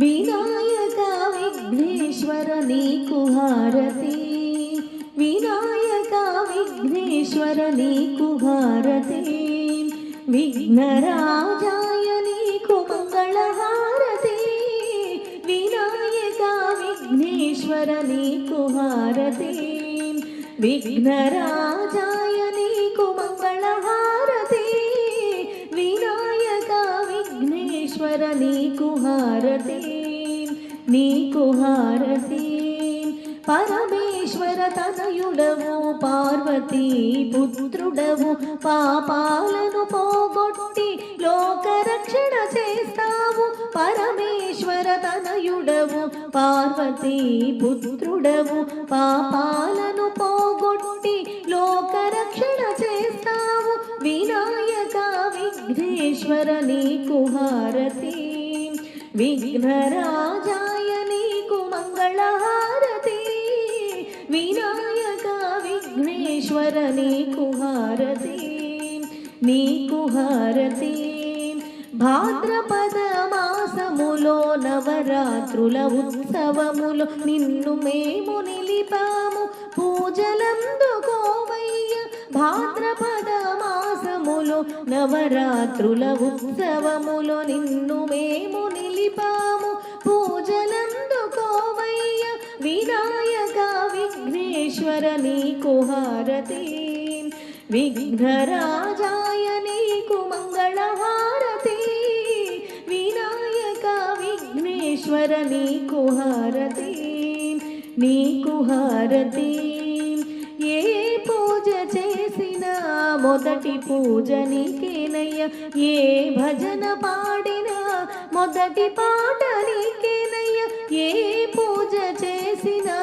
వినాయక విఘ్నేశ్వర నీకు హారతి, వినాయక విఘ్నేశ్వర నీకు హారతి, విఘ్నరాజాయ నీకు మంగళహారతి, వినాయక విఘ్నేశ్వర నీకు హారతి, విఘ్నరాజాయ నీకు మంగళహారతి, వినాయక విఘ్నేశ్వర నీకు హారతి, నీకు హారతి. పరమేశ్వర తనయుడవు పార్వతీ పుత్రుడవు, పాపాలను పోగొట్టి లోకరక్షణ చేస్తావు. పరమేశ్వర తనయుడవు పార్వతీ పుత్రుడవు, పాపాలను పోగొట్టి లోకరక్షణ చేస్తావు. వినాయక విఘ్నేశ్వర నీకు హారతి, విఘ్నరాజాయ నీకు మంగళహారతి, వినాయక విఘ్నేశ్వర నీకు హారతి, నీకు హారతి. భాద్రపద మాసములో నవరాత్రుల ఉత్సవములో నిన్ను మేము నిలిపాము, పూజలందుకోవయ్య. భాద్రపద మాసములో నవరాత్రుల ఉత్సవములో నిన్ను మేము నిలిపాము, పూజలందుకోవయ్య. వినాయక విఘ్నేశ్వర నీకు హారతి, విఘ్నరాజాయ నీకు మంగళహారతి, వినాయక విఘ్నేశ్వర నీకు హారతి, నీకు హారతి. ఏ పూజ చేసినా మొదటి పూజ నీకేనయ్య, ఏ భజన పాడినా మొదటి పాట నీకేనయ్య, ఏ పూజ చేసినా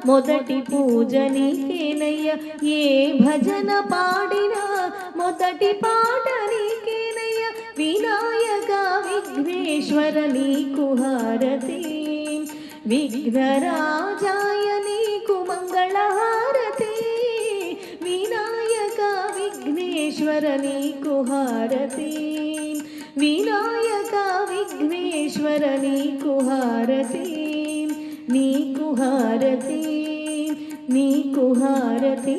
మొదటి పూజ నీకేనయ్య, ఏ భజన పాడినా మొదటి పాట నీకేనయ్య. వినాయక విఘ్నేశ్వర నీకు హారతి, విఘ్నరాజాయ నీకు మంగళహారతి, వినాయక విఘ్నేశ్వర నీకు హారతి, వినాయక విఘ్నేశ్వర నీకు హారతి, నీకు హారతి, నీకు హారతి.